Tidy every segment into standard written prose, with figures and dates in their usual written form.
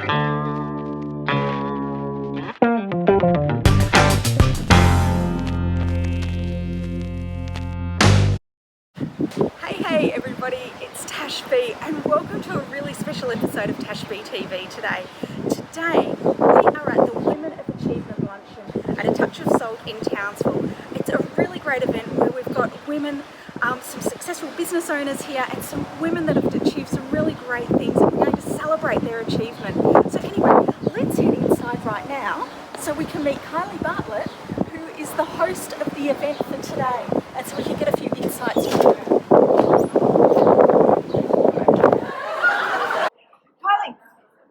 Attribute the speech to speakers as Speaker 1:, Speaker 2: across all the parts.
Speaker 1: Hey everybody, it's Tash B and welcome to a really special episode of Tash B TV today. Today we are at the Women of Achievement Luncheon at A Touch of Salt in Townsville. It's a really great event where we've got women, some successful business owners here and some women that have achieved some really great things, and we're going to celebrate their achievement. So anyway, let's head inside right now so we can meet Kylie Bartlett, who is the host of the event for today, and so we can get a few insights from her.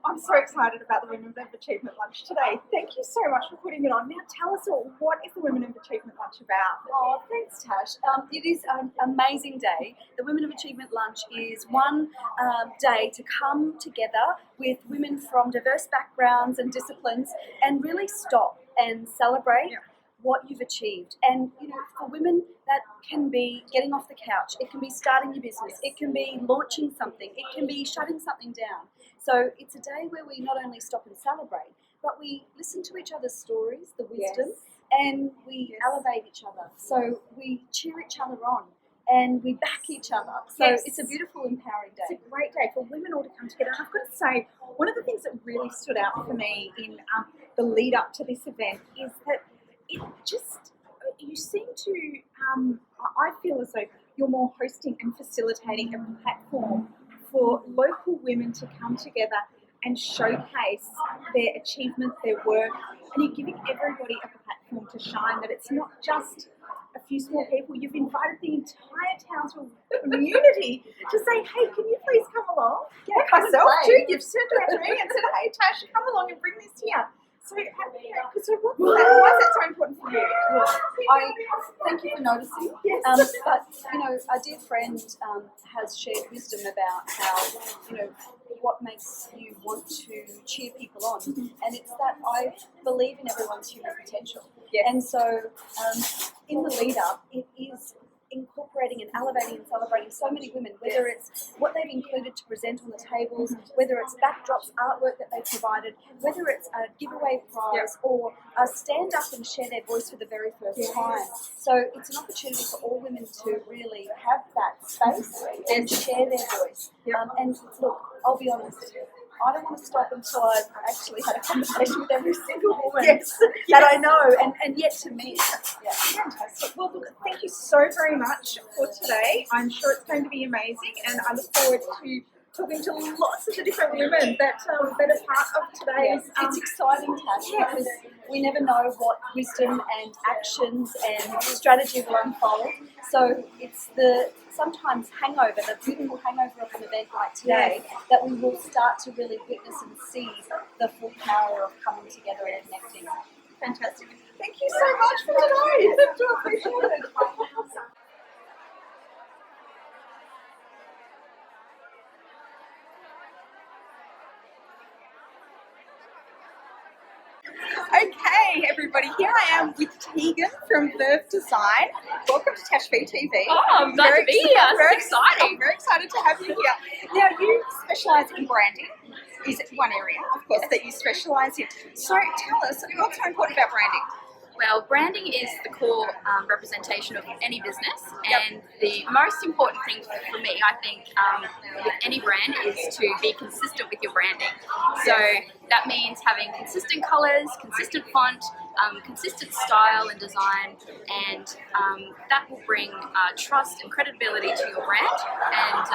Speaker 1: I'm so excited about the Women of Achievement Lunch today. Thank you so much for putting it on. Now tell us all, what is the Women of Achievement Lunch about?
Speaker 2: Oh, thanks, Tash. It is an amazing day. The Women of Achievement Lunch is one day to come together with women from diverse backgrounds and disciplines and really stop and celebrate what you've achieved. And you know, for women, that can be getting off the couch, it can be starting your business, it can be launching something, it can be shutting something down. So it's a day where we not only stop and celebrate, but we listen to each other's stories, the wisdom, and we elevate each other. So we cheer each other on and we back each other. So it's a beautiful, empowering day.
Speaker 1: It's a great day for women all to come together. And I've got to say, one of the things that really stood out for me in the lead up to this event is that it just, you seem to, I feel as though you're more hosting and facilitating a platform for local women to come together and showcase their achievements, their work, and you're giving everybody a platform to shine, that it's not just a few small people. You've invited the entire Townsville community to say, hey, can you please come along?
Speaker 2: Yeah,
Speaker 1: like myself too, you've turned around to me and said, hey Tash, come along and bring this here. So, why is that so important for you?
Speaker 2: I thank you for noticing.
Speaker 1: Yes.
Speaker 2: But you know, a dear friend has shared wisdom about how, you know, what makes you want to cheer people on, and it's that I believe in everyone's human potential.
Speaker 1: Yes.
Speaker 2: And so, in the lead up, it is incorporating and elevating and celebrating so many women, whether it's what they've included to present on the tables, whether it's backdrops, artwork that they provided, whether it's a giveaway prize or a stand up and share their voice for the very first time. So it's an opportunity for all women to really have that space and share their voice. And look, I'll be honest, I don't want to stop until I've actually had a conversation with every single woman that I know and yet to meet.
Speaker 1: Yeah. Fantastic. Well, look, thank you so very much for today. I'm sure it's going to be amazing, and I look forward to talking to lots of the different women that are part of today's.
Speaker 2: It's exciting, Tash, because we never know what wisdom and actions and strategy will unfold. So it's the sometimes hangover, the beautiful hangover of an event like today, that we will start to really witness and see the full power of coming together and connecting.
Speaker 1: Fantastic. Thank you so much for today. I do appreciate it. Okay, everybody, here I am with Teegan from Verve Design. Welcome to Tash B TV.
Speaker 3: Oh, I'm glad to be here. It's exciting.
Speaker 1: I'm very excited to have you here. Now, you specialise in branding. Is one area, of course, that you specialise in. So tell us, what's so important about branding?
Speaker 3: Well, branding is the core representation of any business, and the most important thing for me, I think, with any brand is to be consistent with your branding. So that means having consistent colours, consistent font, consistent style and design, and that will bring trust and credibility to your brand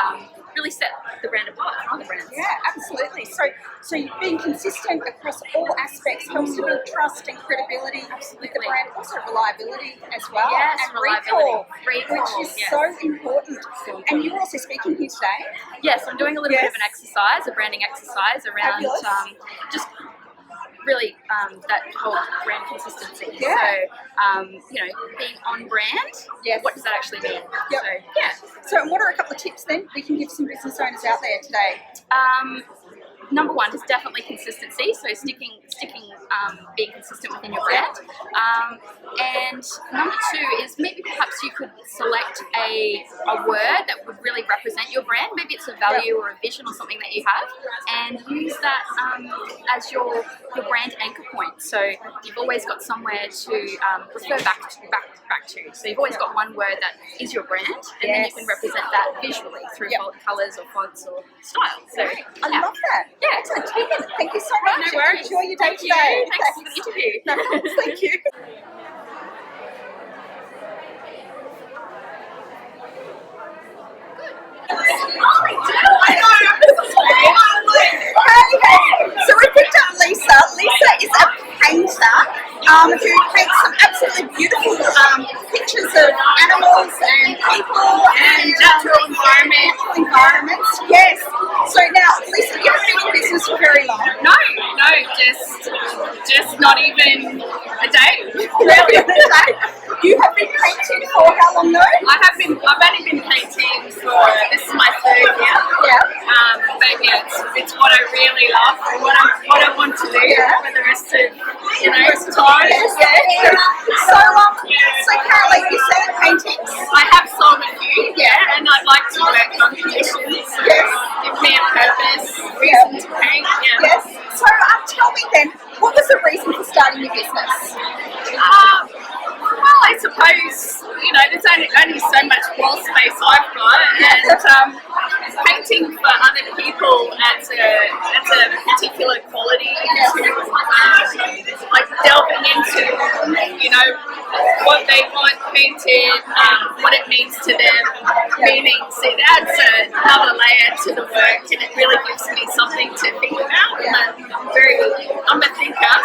Speaker 3: and really set the brand apart from other brands.
Speaker 1: Yeah, absolutely. So being consistent across all aspects helps to build trust and credibility with the brand, also reliability as well.
Speaker 3: Yes,
Speaker 1: and
Speaker 3: reliability.
Speaker 1: Recall, which is so important. And you're also speaking here today.
Speaker 3: Yes, I'm doing a little bit of an exercise, a branding exercise around just really that whole brand consistency.
Speaker 1: Yeah.
Speaker 3: So, you know, being on brand, what does that actually mean?
Speaker 1: Yep.
Speaker 3: So, yeah.
Speaker 1: So what are a couple of tips then we can give some business owners out there today?
Speaker 3: number one is definitely consistency. So being consistent within your brand. And number two is maybe perhaps you could select a word that would really represent your brand. Maybe it's a value or a vision or something that you have, and use that as your brand anchor point. So you've always got somewhere to refer back to. So you've always got one word that is your brand, and then you can represent that visually through colours or fonts or style. So
Speaker 1: I love that.
Speaker 3: Yeah.
Speaker 1: Excellent. Teegan, thank you so much.
Speaker 3: No worries.
Speaker 1: Enjoy your day
Speaker 3: Thank
Speaker 1: today.
Speaker 3: you. Thanks for the interview.
Speaker 1: No problems. Thank you. So we picked up Lisa. Lisa is a painter who paints some absolutely beautiful pictures of animals and people and natural environments. Yes. So now, Lisa, you haven't been in business for very long.
Speaker 4: No, just not even a day.
Speaker 1: Really? You have been painting for how long though?
Speaker 4: I've only been painting for, this is my third year.
Speaker 1: Yeah.
Speaker 4: But yeah, it's what I really love and what I want to do for the rest of, time.
Speaker 1: Yeah. So Kylie, you said paintings?
Speaker 4: I have sold a few, and I'd like to work on conditions.
Speaker 1: Yes.
Speaker 4: Give me a purpose, reason to paint. Yeah.
Speaker 1: Yes. So tell me then, what was the reason for starting your business?
Speaker 4: Well, I suppose, there's only so much wall space I've got, and painting for other people adds a particular quality to, like delving into, what they want painted, what it means to them, meanings. It adds another layer to the work, and it really gives me something to think about. I'm a thinker,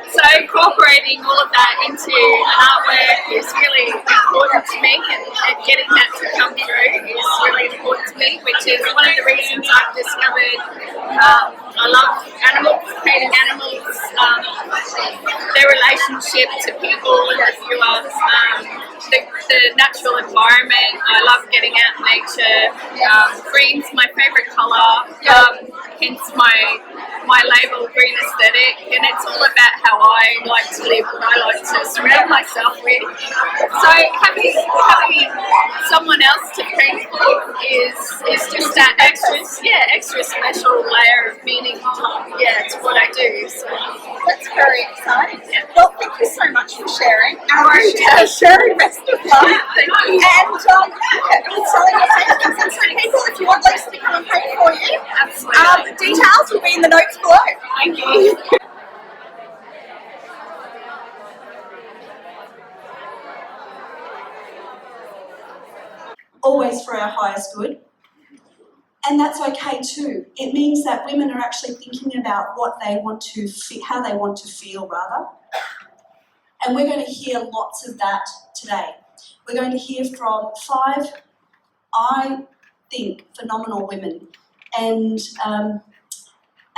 Speaker 4: so incorporating all of that into an artwork is really important to me, and getting that to come through is really important to me, which is one of the reasons I've discovered I love animals, painting animals, their relationship to people and the viewers, the natural environment. I love getting out in nature. Green's my favourite colour, hence my label, Green Aesthetic, and it's all about how I like to live, what I like to surround myself with. So having someone else to paint for is just that extra special layer of meaning to what I do. So
Speaker 1: That's very exciting.
Speaker 4: Yeah.
Speaker 1: Well, thank you so much for sharing.
Speaker 4: Right.
Speaker 1: Sharing best of luck.
Speaker 4: Thank you.
Speaker 1: And selling your paintings. And so people, if you want Lisa to come and paint for you,
Speaker 4: Absolutely.
Speaker 1: details will be in the notes below.
Speaker 4: Thank you.
Speaker 2: Always for our highest good. And that's okay too. It means that women are actually thinking about what they want to how they want to feel rather. And we're going to hear lots of that today. We're going to hear from 5, I think, phenomenal women. And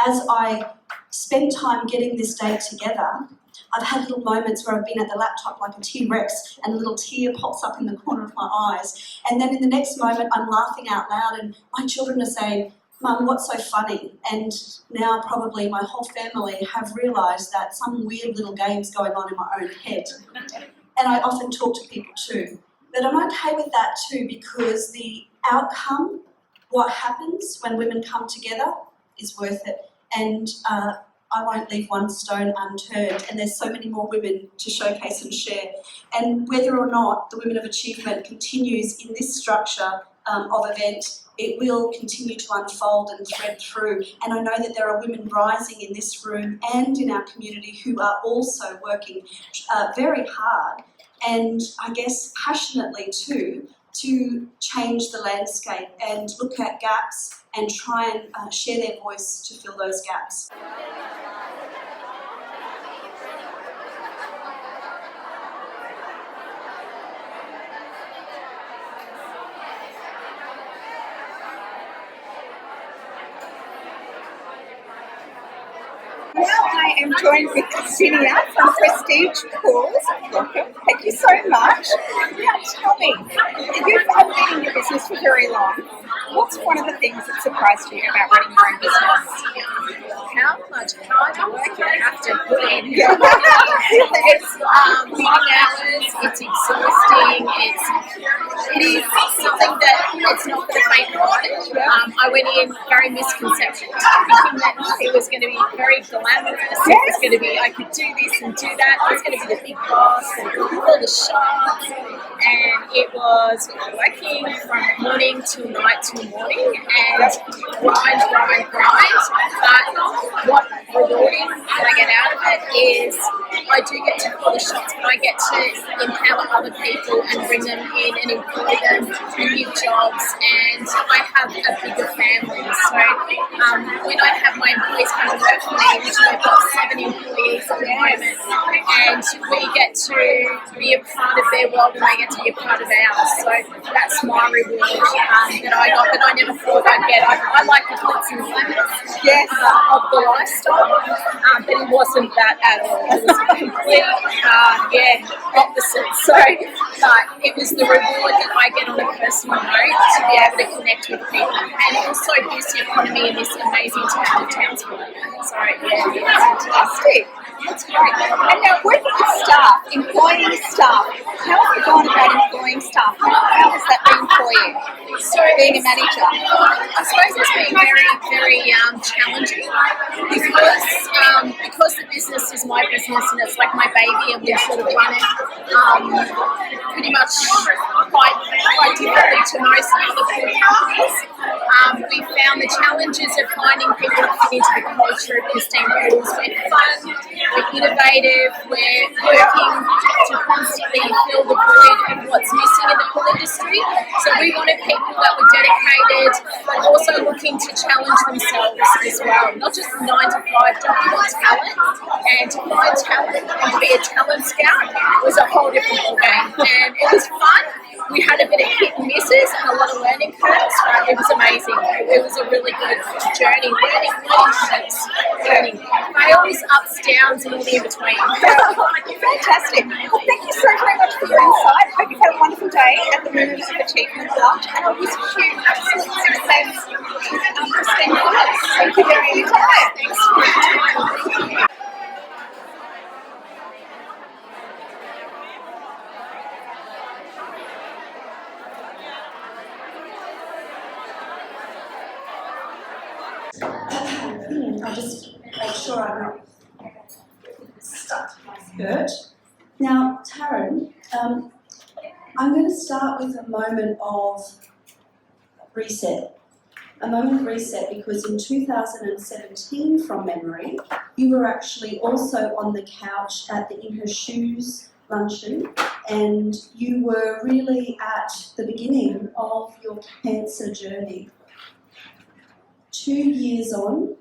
Speaker 2: as I spent time getting this day together, I've had little moments where I've been at the laptop like a T-Rex and a little tear pops up in the corner of my eyes. And then in the next moment, I'm laughing out loud and my children are saying, "Mum, what's so funny?" And now probably my whole family have realised that some weird little game's going on in my own head. And I often talk to people too. But I'm okay with that too, because the outcome, what happens when women come together, is worth it. And I won't leave one stone unturned, and there's so many more women to showcase and share. And whether or not the Women of Achievement continues in this structure of event, it will continue to unfold and thread through. And I know that there are women rising in this room and in our community who are also working very hard, and I guess passionately too, to change the landscape and look at gaps and try and share their voice to fill those gaps.
Speaker 1: Now I am joined with Zinnia from Prestige Pools. Welcome. Thank you so much. Now tell me, you've been in your business for very long. what's one of the things that surprised you about running your own business?
Speaker 4: How much hard work you have to put in. It's long hours, it's exhausting, it is something that it's not for the faint-hearted. I went in very misconception, thinking that it was going to be very glamorous, it was going to be, I could do this and do that, I was going to be the big boss and all the shots, and it was working from morning till night till morning and grind. But what rewarding that I get out of it is I do get to call the shots, but I get to empower other people and bring them in and employ them and give jobs, and I have a bigger family. So when I have my employees come and work for me, which I've got 7 employees at the moment, and we get to be a part of their world and they get to be a part of ours. So that's my reward that I got, that I never thought I'd get. I like the glitz and glamours of the lifestyle, but it wasn't that at all. It was a complete opposite. So it was the reward that I get on a personal note to be able to connect with people, and also boost the economy in this amazing town of Townsville. So
Speaker 1: That's fantastic. That's great. And now, working with staff, employing staff, how have you gone about employing staff? How has that been for you?
Speaker 4: So
Speaker 1: being a manager?
Speaker 4: I suppose it's been very, very challenging because the business is my business and it's like my baby, and we sort of run it pretty much quite differently to most other food companies. We found the challenges of finding people that fit into the culture of Christine Pools. We're fun, we're innovative, we're working to constantly fill the void of what's missing in the pool industry. So we wanted people that were dedicated, but also looking to challenge themselves as well. Not just 9 to 5 job, we want talent. And to find talent and to be a talent scout was a whole different ballgame. And it was fun. We had a bit of hit and misses and a lot of learning curves, but it was amazing. It was a really good journey, learning fails, ups, downs, and all the in-between.
Speaker 1: Fantastic. Well, thank you so very much for your insight. Hope you've had a wonderful day at the Women of Achievement Lunch, and I wish you absolute success with Christine Pools. Thank you very much. Thanks.
Speaker 5: I'll just make sure I'm not stuck to my skirt. Now, Taryn, I'm going to start with a moment of reset. A moment of reset because in 2017, from memory, you were actually also on the couch at the In Her Shoes luncheon, and you were really at the beginning of your cancer journey. 2 years on,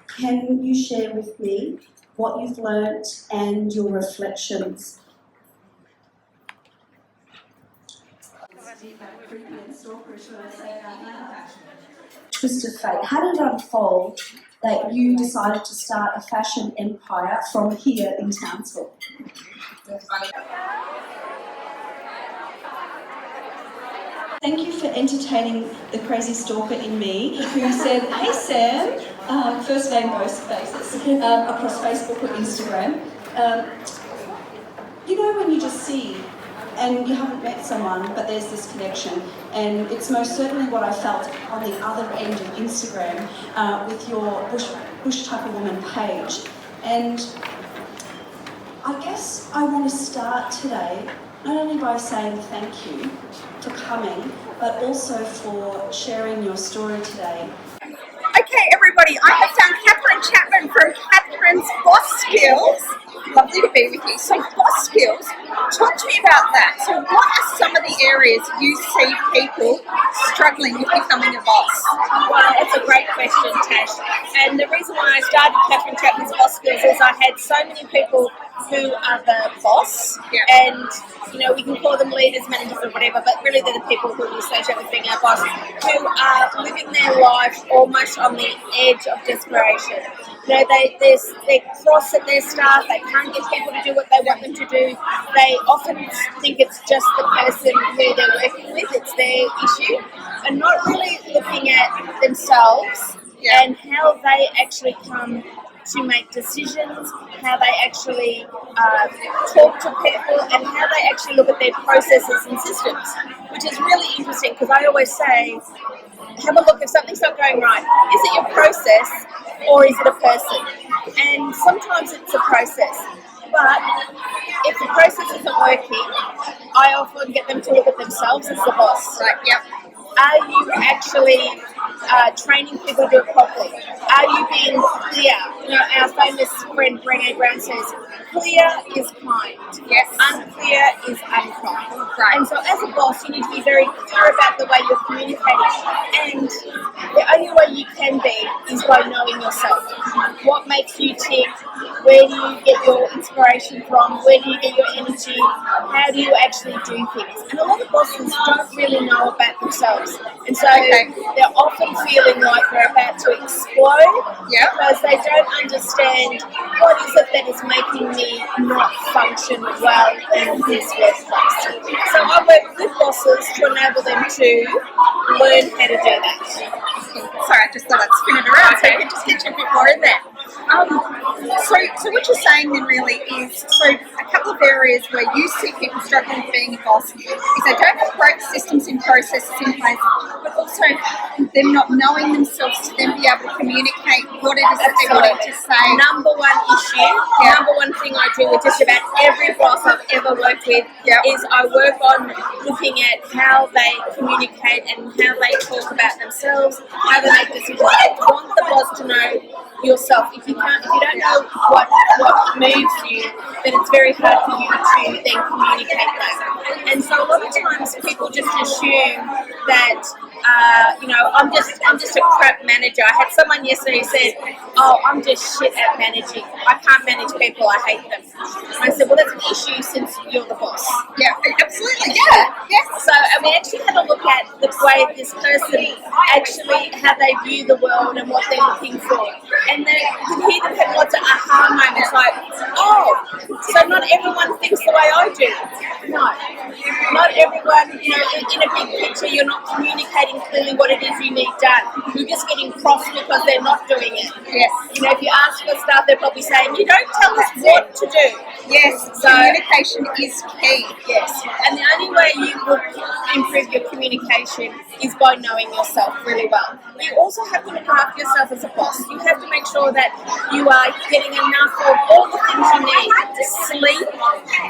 Speaker 5: can you share with me what you've learnt and your reflections? Twist of fate. How did it unfold that you decided to start a fashion empire from here in Townsville? Thank you for entertaining the crazy stalker in me who said, "Hey Sam," first name most basis, across Facebook or Instagram. You know when you just see and you haven't met someone but there's this connection, and it's most certainly what I felt on the other end of Instagram with your Bush Type of Woman page. And I guess I want to start today not only by saying thank you for coming, but also for sharing your story today.
Speaker 1: Okay, everybody, I have found Catherine Chapman from Catherine's Boss Skills. Lovely to be with you. So, Boss Skills, talk to me about that. So, what are some of the areas you see people struggling with becoming a boss?
Speaker 6: Well, it's a great question, Tash. And the reason why I started Catherine Chapman's Boss Skills is I had so many people who are the boss, and you know, we can call them leaders, managers or whatever, but really they're the people who we associate with being our boss, who are living their life almost on the edge of desperation. You know, they cross at their staff, they can't get people to do what they want them to do. They often think it's just the person who they're working with, it's their issue. and not really looking at themselves and how they actually come to make decisions, how they actually talk to people, and how they actually look at their processes and systems, which is really interesting because I always say, have a look if something's not going right. Is it your process or is it a person? And sometimes it's a process. But if the process isn't working, I often get them to look at themselves as the boss.
Speaker 1: Right, yep.
Speaker 6: Are you actually training people to do it properly? Are you being clear? You know, our famous friend Brené Brown says, clear is kind.
Speaker 1: Yes.
Speaker 6: Unclear is unkind.
Speaker 1: Right.
Speaker 6: And so as a boss, you need to be very clear about the way you're communicating. And the only way you can be is by knowing yourself. What makes you tick? Where do you get your inspiration from? Where do you get your energy? How do you actually do things? And a lot of bosses don't really know about themselves. And so they're often feeling like they're about to explode because they don't understand what is it that is making me not function well in this workplace. So I work with bosses to enable them to learn how to do that.
Speaker 1: Sorry, I just thought I'd spin it around so you can just get you a bit more in there. So what you're saying then really is, so a couple of areas where you see people struggling with being a boss is they don't have great systems and processes in place, but also them not knowing themselves to then be able to communicate what it is that they want to say.
Speaker 6: Number one issue, number one thing I do with just about every boss I've ever worked with is I work on looking at how they communicate and how they talk about themselves, how they make decisions. I want the boss to know yourself. If you don't know what moves you, then it's very hard for you to then communicate that. And so a lot of times people just assume that I'm just a crap manager. I had someone yesterday who said, "Oh, I'm just shit at managing. I can't manage people. I hate them." And I said, "Well, that's an issue since you're the boss."
Speaker 1: Yeah, absolutely. Yeah.
Speaker 6: So we actually had a look at the way this person actually, how they view the world and what they're looking for. And then you can hear them have lots of aha moments like, oh, so not everyone thinks the way I do. No. Not everyone, in a big picture, you're not communicating clearly what it is you need done. You're just getting cross because they're not doing it.
Speaker 1: Yes.
Speaker 6: If you ask for stuff, they're probably saying, you don't tell us what to do.
Speaker 1: Yes,
Speaker 6: so
Speaker 1: communication is key.
Speaker 6: Yes, and the only way you will improve your communication is by knowing yourself really well. But you also have to look after yourself as a boss. You have to make sure that you are getting enough of all the things you need. Sleep,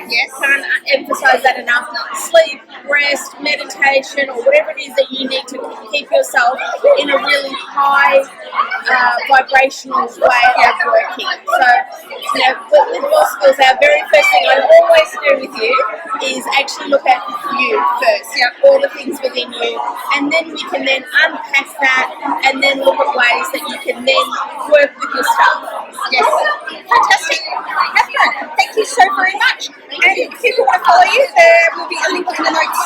Speaker 6: yes, can't emphasize that enough. Sleep, rest, meditation, or whatever it is that you need to keep yourself in a really high vibrational way of working. So, with boss skills, our very first thing I always do with you is actually look at you first. All the things within you, and then we can then unpack that and then look at ways that you can then work with your staff.
Speaker 1: Yes, fantastic. Catherine, thank you so very much. And if people want to follow you, there will be a link in the notes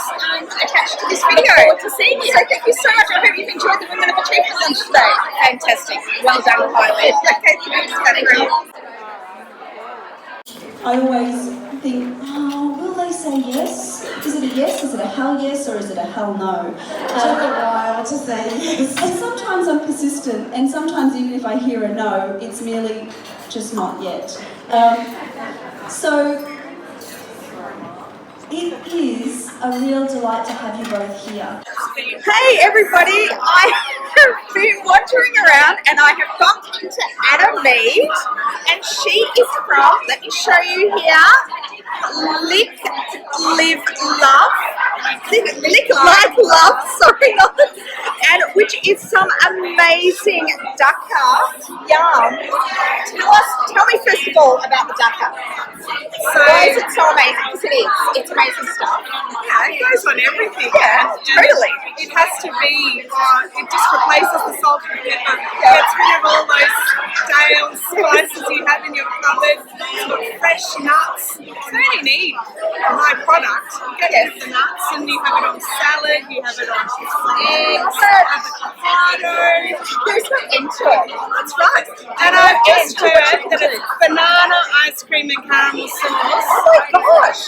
Speaker 1: attached to this video.
Speaker 6: Look forward to seeing you.
Speaker 1: So thank you so much. I hope you've enjoyed the Women of Achievement Lunch today.
Speaker 6: Fantastic. Well done, Kylie.
Speaker 1: Okay, thanks, Catherine.
Speaker 5: I always think, will they say yes? Is it a yes? Is it a hell yes? Or is it a hell no?
Speaker 7: It took a while to say yes.
Speaker 5: And sometimes I'm persistent, and sometimes even if I hear a no, it's merely just not yet. So it is a real delight to have you both here.
Speaker 1: Hey everybody, I have been wandering around and I have bumped into Anna Mead, and she is from, let me show you here, Lead.Love.Love, sorry, and which is some amazing dukkha. Yum. Tell me first of all about the dukkha. So, why is it so amazing? Because it is. It's amazing stuff.
Speaker 8: Yeah, it goes on everything.
Speaker 1: Yeah, totally.
Speaker 8: It has to be, it just replaces the salt and pepper. Gets rid of all those stale spices you have in your cupboard. It's got fresh nuts. You only need my product. You get the nuts and you have it on salad, you have it on eggs, avocado.
Speaker 1: There's no end to it.
Speaker 8: That's right. And I've just heard that it's banana ice cream and caramel sauce.
Speaker 1: Oh my gosh.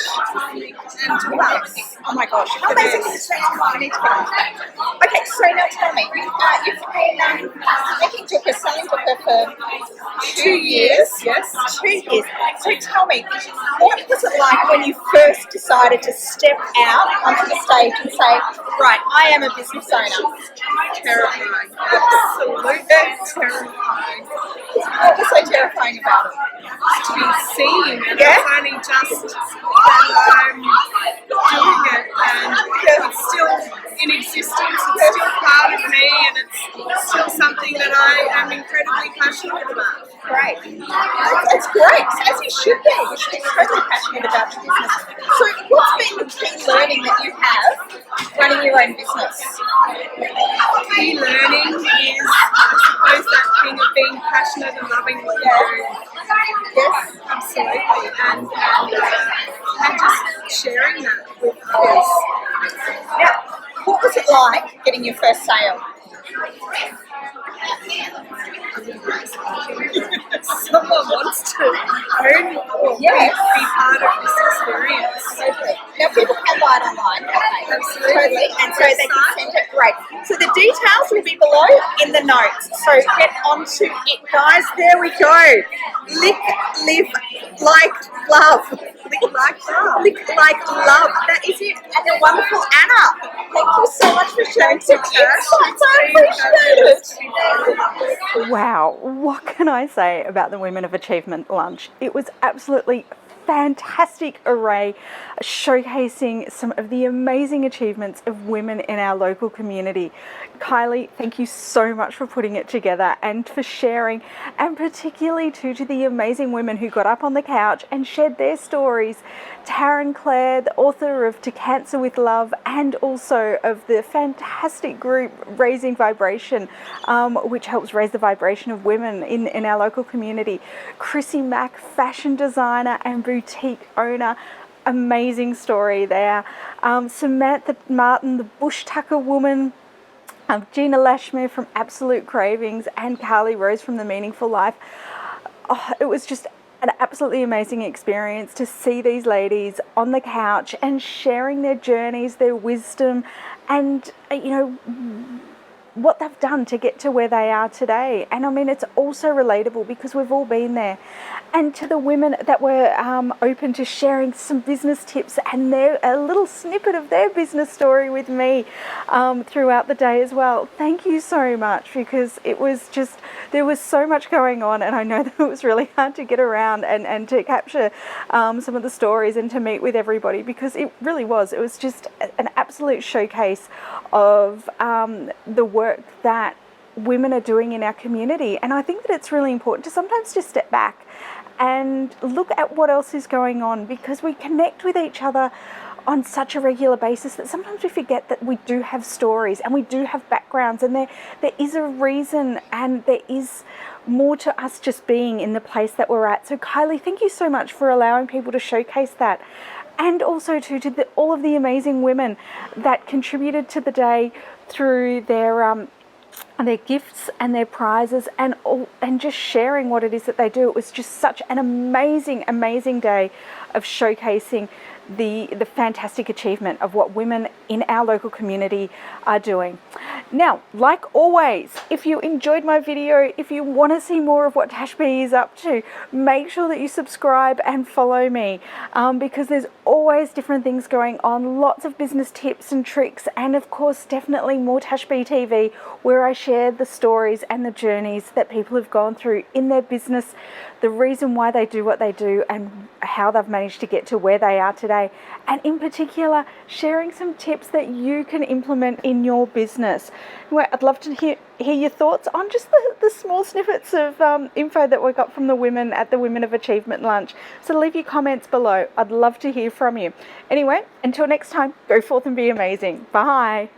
Speaker 8: And what else?
Speaker 1: Oh my gosh, how amazing is that? I need to get on that. Okay, so now tell me, you've been making Jooker, selling Jooker for 2 years.
Speaker 8: Yes.
Speaker 1: 2 years. So tell me, what was it like when you first decided to step out onto the stage and say, right, I am a business owner?
Speaker 8: Terrifying. Absolutely terrifying.
Speaker 1: What was so terrifying about it?
Speaker 8: To be seen, and
Speaker 1: Yeah.
Speaker 8: it's only just that I'm doing it, and it's still in existence, it's still part of me, and it's still something that I am incredibly passionate about.
Speaker 1: Great. That's great. As you should be. You should be totally passionate about your business. So what's been the key learning that you have running your own business?
Speaker 8: Key learning is, I suppose, that thing of being passionate and loving what you do.
Speaker 1: Yes.
Speaker 8: Absolutely, and just sharing that with others.
Speaker 1: Yeah. What was it like getting your first sale?
Speaker 8: Someone wants to own or be part of this experience.
Speaker 1: Totally. Now people can buy it online, can't they?
Speaker 8: Absolutely.
Speaker 1: Totally. And so they can send it. Great. So the details will be below in the notes. So get onto it, guys. There we go. Lick, live, like, love. Lick like love. Lick like love. That is it. And the wonderful Anna. Thank you so much for sharing some insights. I appreciate it.
Speaker 9: Wow, what can I say about the Women of Achievement Lunch? It was absolutely fantastic array showcasing some of the amazing achievements of women in our local community. Kylie, thank you so much for putting it together and for sharing, and particularly to the amazing women who got up on the couch and shared their stories. Taryn Clare, the author of To Cancer with Love, and also of the fantastic group Raising Vibration, which helps raise the vibration of women in our local community. Chrissy Mack, fashion designer and boutique owner. Amazing story there. Samantha Martin, the bush tucker woman. Gina Lashmere from Absolute Cravings, and Carly Rose from The Meaningful Life. Oh, it was just an absolutely amazing experience to see these ladies on the couch and sharing their journeys, their wisdom, and what they've done to get to where they are today. And I mean, it's also relatable because we've all been there. And to the women that were open to sharing some business tips and a little snippet of their business story with me throughout the day as well. Thank you so much, because it was just, there was so much going on, and I know that it was really hard to get around and to capture some of the stories and to meet with everybody, because it really was. It was just an absolute showcase of the work that women are doing in our community. And I think that it's really important to sometimes just step back and look at what else is going on, because we connect with each other on such a regular basis that sometimes we forget that we do have stories and we do have backgrounds, and there is a reason, and there is more to us just being in the place that we're at. So Kylie, thank you so much for allowing people to showcase that, and also to all of the amazing women that contributed to the day through their gifts and their prizes, and just sharing what it is that they do. It was just such an amazing day of showcasing the fantastic achievement of what women in our local community are doing. Now, like always, if you enjoyed my video, if you want to see more of what Tash B is up to, make sure that you subscribe and follow me, because there's always different things going on, lots of business tips and tricks, and of course definitely more Tash B TV, where I share the stories and the journeys that people have gone through in their business, the reason why they do what they do, and how they've managed to get to where they are today, and in particular sharing some tips that you can implement in your business. Anyway, I'd love to hear your thoughts on just the small snippets of info that we got from the women at the Women of Achievement Lunch. So leave your comments below. I'd love to hear from you. Anyway, until next time, go forth and be amazing. Bye.